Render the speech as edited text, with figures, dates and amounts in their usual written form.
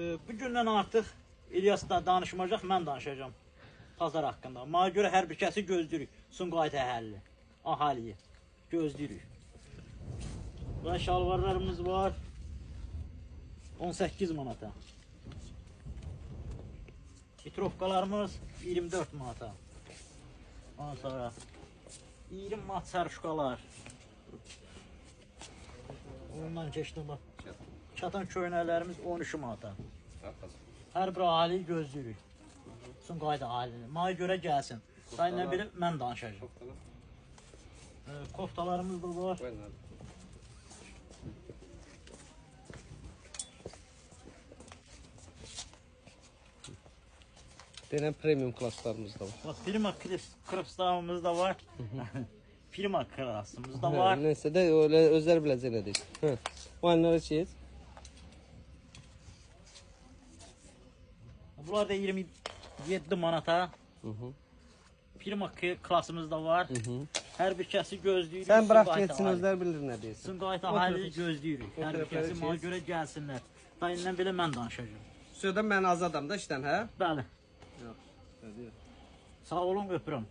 Bugündən artıq İlyas da danışmayacaq, mən danışacağım bazar haqqında. Mənə görə hər bir kəsi gözləyirik. Sumqayıt əhaliyi gözləyirik. Burada şalvarlarımız var. 18 manata. Vitrovkalarımız 24 manata. Ondan sonra 20 manat sarışkalar. Ondan keçdim bak. Çatan köynəklərimiz 13 manata. Hər bir aileyi gözləyirik. Sumqayıt ailəni. Mənə görə gəlsin. Sayınla biri mən danışacağım. Koftalarımız da var. Denən premium klaslarımız da var. Bak, Prima klasımız da var. Prima klasımız da var. Neyse de öyle özel biləcək nə deyil. O anları çiyiz. Bunlar da 27 manata. Prima klasımız da var. Hər bir kəsi gözləyirik. Sən bırak geçsin, özlər bilir nə deyirsin. Sumqayıt ailəni gözləyirik. Hər bir kəsi mənə görə gəlsinlər. Dayından belə mən danışacağım. Sözdən mən azadam da işdən, hə? Bəli. Yox, Sağ olun, öpürəm.